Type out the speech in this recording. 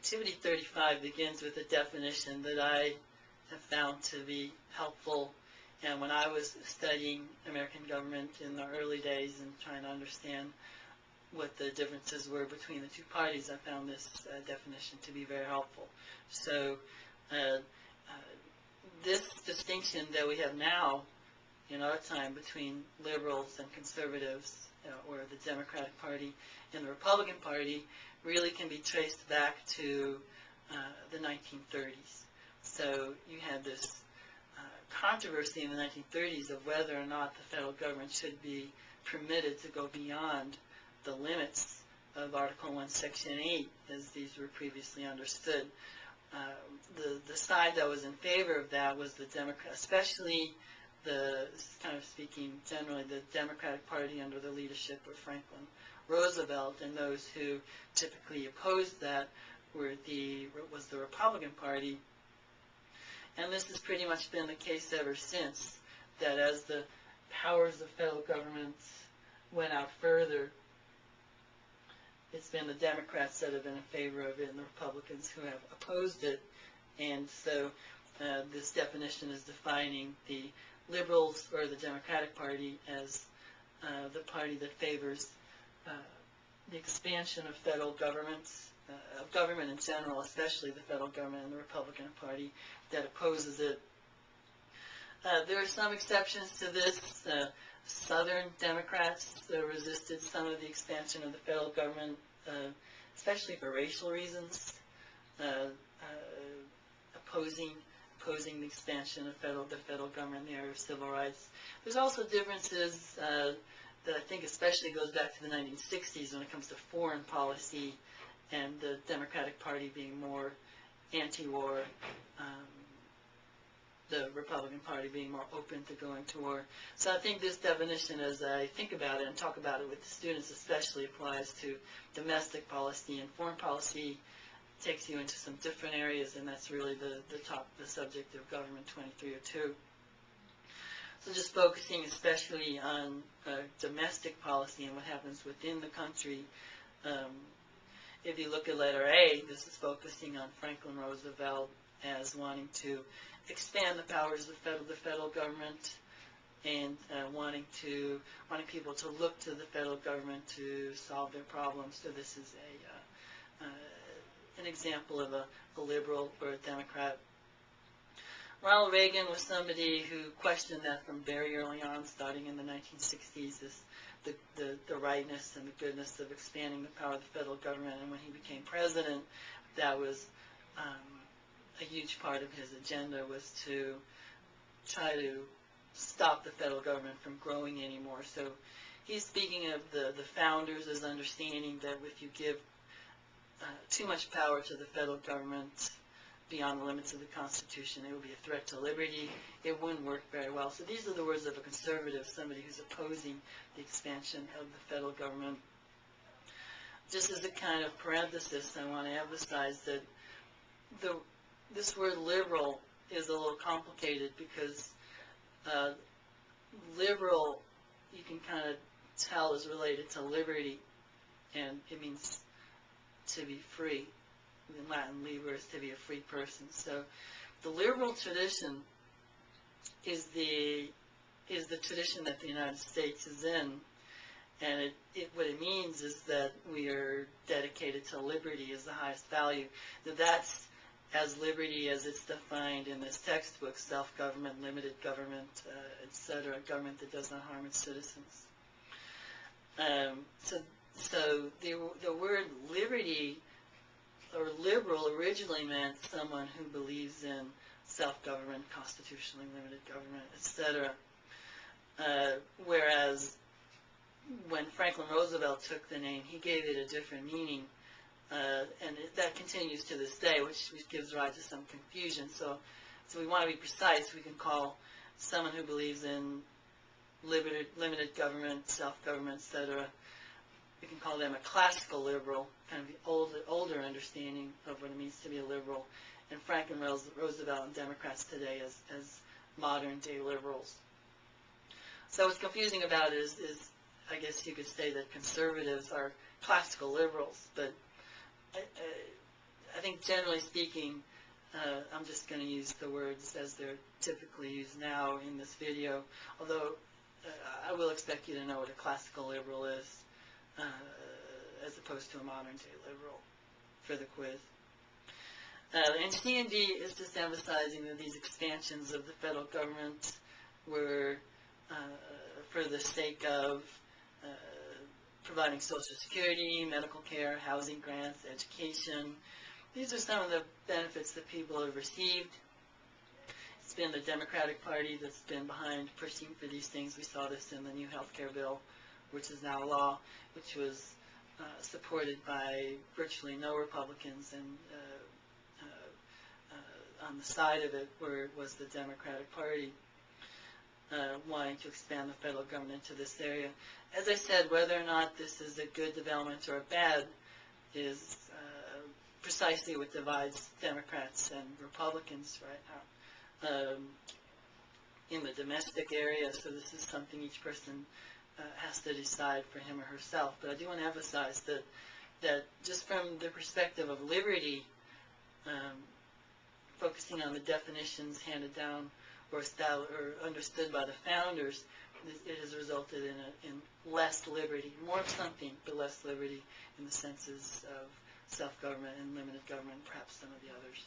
Activity 35 begins with a definition that I have found to be helpful. And when I was studying American government in the early days and trying to understand what the differences were between the two parties, I found this definition to be very helpful. So this distinction that we have now in our time between liberals and conservatives, or the Democratic Party and the Republican Party, really can be traced back to the 1930s. So you had this controversy in the 1930s of whether or not the federal government should be permitted to go beyond the limits of Article 1, Section 8, as these were previously understood. The side that was in favor of that was the Democrat, especially kind of speaking generally, the Democratic Party under the leadership of Franklin Roosevelt, and those who typically opposed that was the Republican Party. And this has pretty much been the case ever since, that as the powers of federal government went out further, it's been the Democrats that have been in favor of it and the Republicans who have opposed it. And so this definition is defining the liberals, or the Democratic Party, as the party that favors the expansion of federal governments, of government in general, especially the federal government, and the Republican Party that opposes it. There are some exceptions to this. Southern Democrats resisted some of the expansion of the federal government, especially for racial reasons, opposing the expansion of the federal government in the area of civil rights. There's also differences that I think especially goes back to the 1960s when it comes to foreign policy, and the Democratic Party being more anti-war, the Republican Party being more open to going to war. So I think this definition, as I think about it and talk about it with the students especially, applies to domestic policy, and foreign policy takes you into some different areas, and that's really the subject of Government 2302. So just focusing especially on domestic policy and what happens within the country. If you look at letter A, this is focusing on Franklin Roosevelt as wanting to expand the powers of the federal government, and wanting people to look to the federal government to solve their problems. So this is an example of a liberal or a Democrat. Ronald Reagan was somebody who questioned that from very early on, starting in the 1960s, the rightness and the goodness of expanding the power of the federal government. And when he became president, that was a huge part of his agenda, was to try to stop the federal government from growing anymore. So he's speaking of the founders as understanding that if you give too much power to the federal government beyond the limits of the Constitution, it would be a threat to liberty. It wouldn't work very well. So these are the words of a conservative, somebody who's opposing the expansion of the federal government. Just as a kind of parenthesis, I want to emphasize that this word liberal is a little complicated, because liberal, you can kind of tell, is related to liberty, and it means to be free. In Latin, liber is to be a free person. So the liberal tradition is the tradition that the United States is in, and what it means is that we are dedicated to liberty as the highest value. That's as liberty as it's defined in this textbook: self-government, limited government, etc., government that does not harm its citizens. So the word liberty or liberal originally meant someone who believes in self-government, constitutionally limited government, etc. Whereas when Franklin Roosevelt took the name, he gave it a different meaning, and that continues to this day, which gives rise to some confusion. So we want to be precise. We can call someone who believes in limited government, self-government, etc., we can call them a classical liberal, kind of the older understanding of what it means to be a liberal, and Franklin Roosevelt and Democrats today as modern-day liberals. So what's confusing about it is, I guess you could say that conservatives are classical liberals, but I think generally speaking, I'm just going to use the words as they're typically used now in this video, although I will expect you to know what a classical liberal is, as opposed to a modern-day liberal for the quiz. And C&D is just emphasizing that these expansions of the federal government were for the sake of providing Social Security, medical care, housing grants, education. These are some of the benefits that people have received. It's been the Democratic Party that's been behind pushing for these things. We saw this in the new health care bill, which is now law, which was supported by virtually no Republicans, and on the side of it was the Democratic Party wanting to expand the federal government into this area. As I said, whether or not this is a good development or a bad is precisely what divides Democrats and Republicans right now in the domestic area, so this is something each person has to decide for him or herself. But I do want to emphasize that just from the perspective of liberty, focusing on the definitions handed down or understood by the founders, it has resulted in less liberty, more of something, but less liberty in the senses of self-government and limited government, perhaps some of the others.